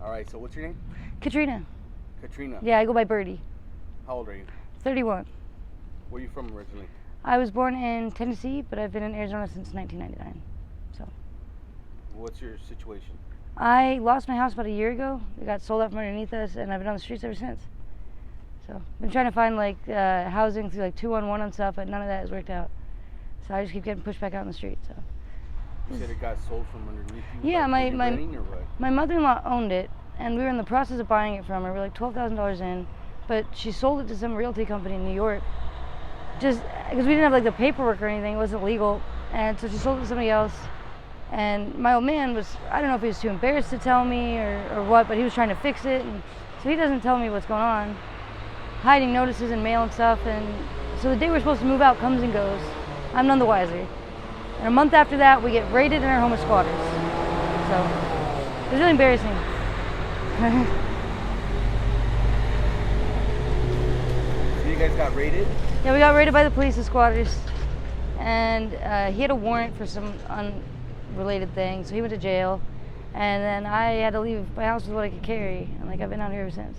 All right, so what's your name? Katrina. Katrina. Yeah, I go by Birdie. How old are you? 31. Where are you from originally? I was born in Tennessee, but I've been in Arizona since 1999. So What's your situation? I lost my house about a year ago. It got sold out from underneath us, and I've been on the streets ever since. So I've been trying to find housing through 211 and stuff, but none of that has worked out. So I just keep getting pushed back out on the street. So You said it got sold from underneath you? Yeah, like, were you renting or what? my mother-in-law owned it, and we were in the process of buying it from her. We're like $12,000 in, but she sold it to some realty company in New York, just because we didn't have the paperwork or anything. It wasn't legal, and so she sold it to somebody else. And my old man was, I don't know if he was too embarrassed to tell me or what, but he was trying to fix it, and so he doesn't tell me what's going on, hiding notices in mail and stuff. And so the day we're supposed to move out comes and goes. I'm none the wiser. And a month after that, we get raided in our home as squatters. So it was really embarrassing. So you guys got raided? Yeah, we got raided by the police as squatters, and he had a warrant for some unrelated thing, so he went to jail. And then I had to leave my house with what I could carry, and I've been out here ever since,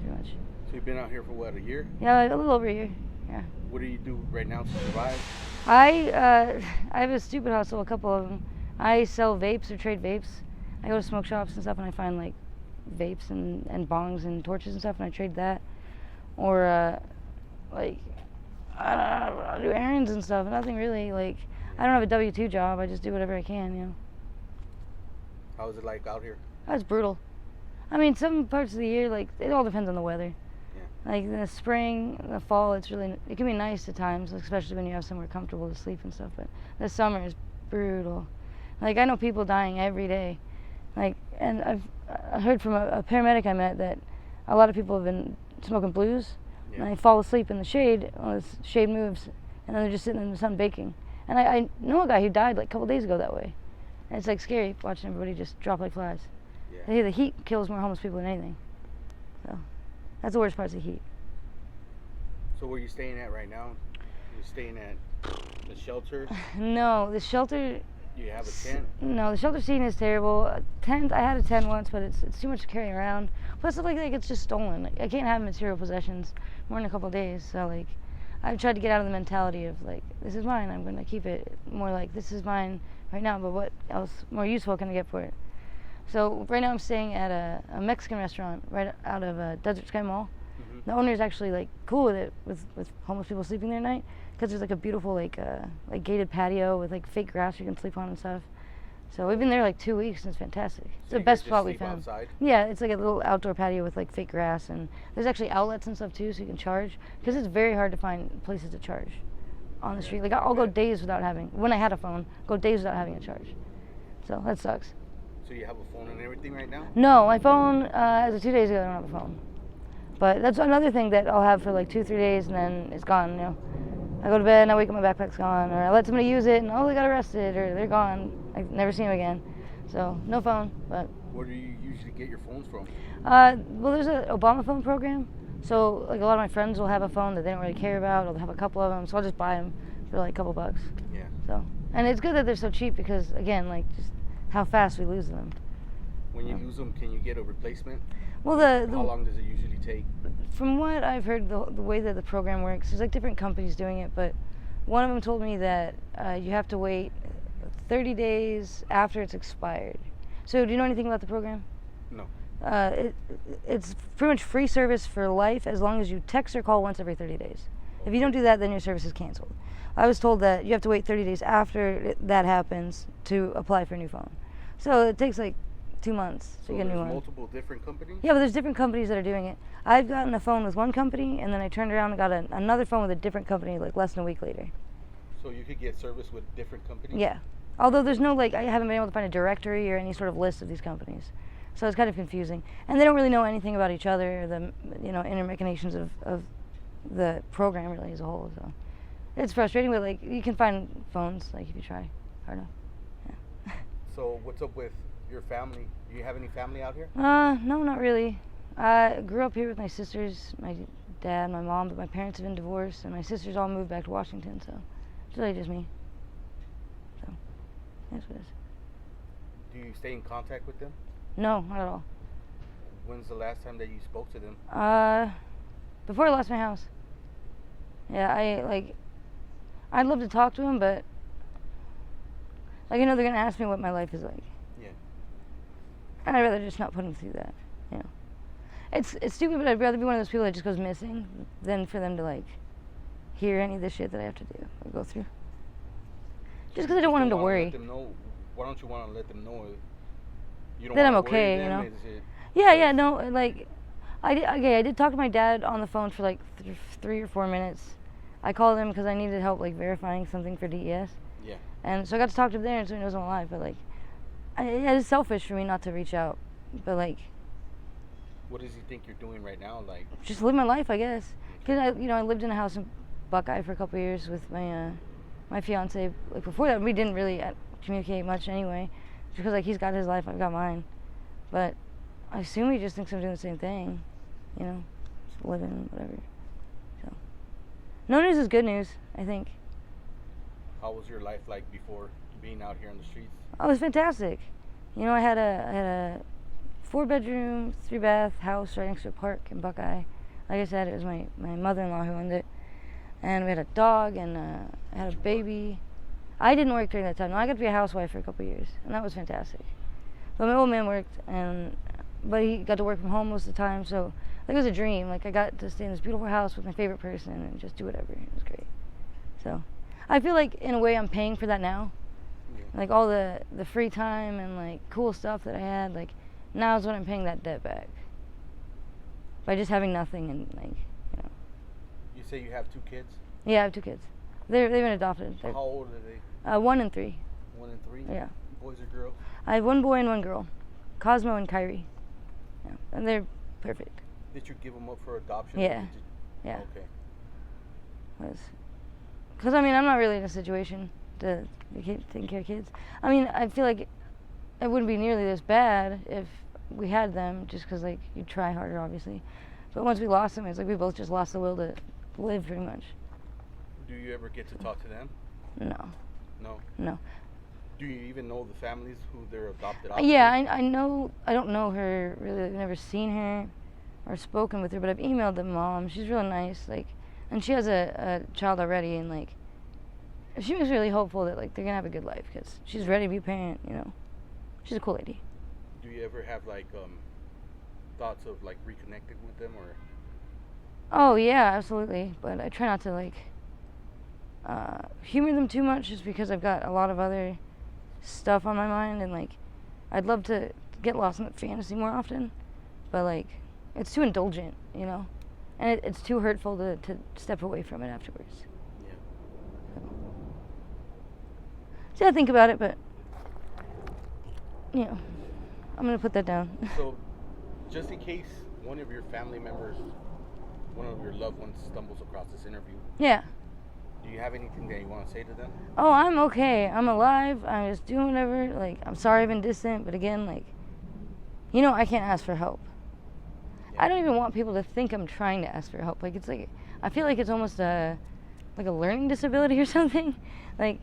pretty much. So you've been out here for what, a year? Yeah, a little over a year. Yeah. What do you do right now to survive? I have a stupid hustle, a couple of them. I sell vapes or trade vapes. I go to smoke shops and stuff, and I find vapes and bongs and torches and stuff, and I trade that. Or I don't know, I do errands and stuff. Nothing really. I don't have a W-2 job. I just do whatever I can. How is it like out here? That's brutal. I mean, some parts of the year, it all depends on the weather. Yeah. In the spring, the fall, it can be nice at times, especially when you have somewhere comfortable to sleep and stuff. But the summer is brutal. I know people dying every day. And I heard from a paramedic I met that a lot of people have been smoking blues, and they fall asleep in the shade. Well, the shade moves, and then they're just sitting in the sun baking. And I know a guy who died a couple days ago that way. And it's scary watching everybody just drop like flies. Yeah. The heat kills more homeless people than anything. So that's the worst part, is the heat. So where are you staying at right now? You're staying at the shelter? No, the shelter. Do you have a tent? No, the shelter scene is terrible. A tent, I had a tent once, but it's too much to carry around. Plus, stuff like that gets just stolen. I can't have material possessions more than a couple of days. So I've tried to get out of the mentality of this is mine, I'm going to keep it. More this is mine right now, but what else more useful can I get for it? So right now I'm staying at a Mexican restaurant right out of Desert Sky Mall. Mm-hmm. The owner is actually cool with it, with homeless people sleeping there at night, because there's a beautiful gated patio with fake grass you can sleep on and stuff. So we've been there 2 weeks, and it's fantastic. It's So the best spot we sleep found. Outside? Yeah, it's a little outdoor patio with fake grass, and there's actually outlets and stuff too, so you can charge, because it's very hard to find places to charge on the street. I'll go days without having, when I had a phone, go days without having a charge. So that sucks. So you have a phone and everything right now? No, my phone, as of 2 days ago, I don't have a phone. But that's another thing that I'll have for 2 or 3 days, and then it's gone. I go to bed and I wake up, my backpack's gone, or I let somebody use it and they got arrested, or they're gone. I never see them again. So no phone. But where do you usually get your phones from? Well, there's an Obama phone program. So a lot of my friends will have a phone that they don't really care about, or they'll have a couple of them. So I'll just buy them for a couple bucks. Yeah. So, and it's good that they're so cheap, because again, just how fast we lose them. When you lose them, can you get a replacement? Well, how long does it usually take? From what I've heard, the way that the program works, there's different companies doing it, but one of them told me that you have to wait 30 days after it's expired. So do you know anything about the program? No. It's pretty much free service for life, as long as you text or call once every 30 days. Okay. If you don't do that, then your service is canceled. I was told that you have to wait 30 days after that happens to apply for a new phone. So it takes 2 months to get a new one. Multiple different companies? Yeah, but there's different companies that are doing it. I've gotten a phone with one company, and then I turned around and got another phone with a different company less than a week later. So you could get service with different companies? Yeah. Although there's no, I haven't been able to find a directory or any sort of list of these companies. So it's kind of confusing. And they don't really know anything about each other, or the inner machinations of the program really as a whole. So it's frustrating, but you can find phones if you try hard enough. Yeah. So what's up with your family? Do you have any family out here? No, not really. I grew up here with my sisters, my dad, my mom, but my parents have been divorced, and my sisters all moved back to Washington, so it's really just me. So that's what it is. Do you stay in contact with them? No, not at all. When's the last time that you spoke to them? Before I lost my house. Yeah, I'd love to talk to him, but like I know they're gonna ask me what my life is like. Yeah. And I'd rather just not put them through that. You know, it's stupid, but I'd rather be one of those people that just goes missing than for them to like hear any of the shit that I have to do or go through. Just because I don't want them to worry. Let them know, why don't you want to let them know you don't that I'm wanna worry okay? them? You know. Is it Yeah, no, like I did talk to my dad on the phone for like 3 or 4 minutes. I called him because I needed help like verifying something for DES. Yeah. And so I got to talk to him there, and so he knows I'm alive. But like, it's selfish for me not to reach out. But like, what does he think you're doing right now? Like, just live my life, I guess. Because I lived in a house in Buckeye for a couple of years with my fiance. Like before that, we didn't really communicate much anyway, because like he's got his life, I've got mine. But I assume he just thinks I'm doing the same thing, you know, just living, whatever. So, no news is good news, I think. how was your life like before being out here on the streets? Oh, it was fantastic. You know, I had a 4-bedroom, 3-bath house right next to a park in Buckeye. Like I said, it was my mother-in-law who owned it. And we had a dog, and I had a baby. I didn't work during that time. No, I got to be a housewife for a couple of years, and that was fantastic. But my old man worked, but he got to work from home most of the time, so it was a dream. Like, I got to stay in this beautiful house with my favorite person and just do whatever. It was great. So I feel like, in a way, I'm paying for that now. Yeah. Like, all the free time and, like, cool stuff that I had, like, now is when I'm paying that debt back. By just having nothing and, like, you know. You say you have 2 kids? Yeah, I have 2 kids. They've been adopted. How old are they? 1 and 3. 1 and 3? Yeah. Boys or girls? I have 1 boy and 1 girl. Cosmo and Kyrie. Yeah. And they're perfect. Did you give them up for adoption? Yeah. Yeah. Okay. Because, I mean, I'm not really in a situation to be taking care of kids. I mean, I feel like it wouldn't be nearly this bad if we had them, just because, like, you'd try harder, obviously. But once we lost them, it's like we both just lost the will to live, pretty much. Do you ever get to talk to them? No. No? No. Do you even know the families who they're adopted out? Yeah, I know. I don't know her, really. I've never seen her or spoken with her, but I've emailed the mom. She's real nice, like, and she has a child already, and, like, she was really hopeful that, like, they're gonna have a good life, because she's ready to be a parent, you know. She's a cool lady. Do you ever have, like, thoughts of, like, reconnecting with them, or? Oh, yeah, absolutely, but I try not to, like, humor them too much, just because I've got a lot of other stuff on my mind, and, like, I'd love to get lost in the fantasy more often, but, like, it's too indulgent, you know, and it's too hurtful to step away from it afterwards. Yeah. So I think about it, but, you know, I'm gonna put that down. So, just in case one of your family members, one of your loved ones stumbles across this interview, Yeah. do you have anything that you want to say to them? Oh, I'm okay. I'm alive. I'm just doing whatever. Like, I'm sorry I've been distant, but again, like, you know, I can't ask for help. Yeah. I don't even want people to think I'm trying to ask for help. Like, it's like, I feel like it's almost like a learning disability or something. Like,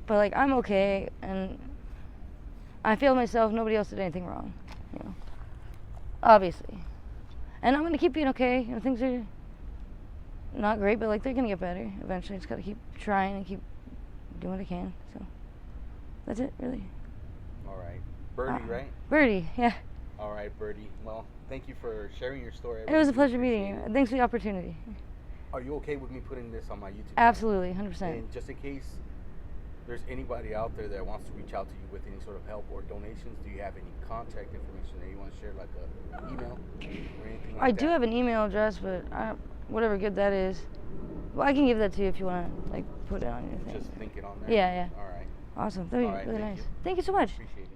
but, like, I'm okay, and I feel myself, nobody else did anything wrong, you know, obviously. And I'm going to keep being okay. You know, things are not great, but, like, they're going to get better eventually. Just got to keep trying and keep doing what I can. So that's it, really. All right. Birdie, right? Birdie, yeah. All right, Birdie. Well, thank you for sharing your story. It was a pleasure meeting you. Thanks for the opportunity. Are you okay with me putting this on my YouTube channel? Absolutely, 100%. And just in case there's anybody out there that wants to reach out to you with any sort of help or donations, do you have any contact information that you want to share, like an email or anything like that? I do have an email address, but whatever good that is. Well, I can give that to you if you want to, like, put it on your thing. Just think it on there? Yeah, yeah. All right. Awesome. That would be really nice. Thank you so much. Appreciate it.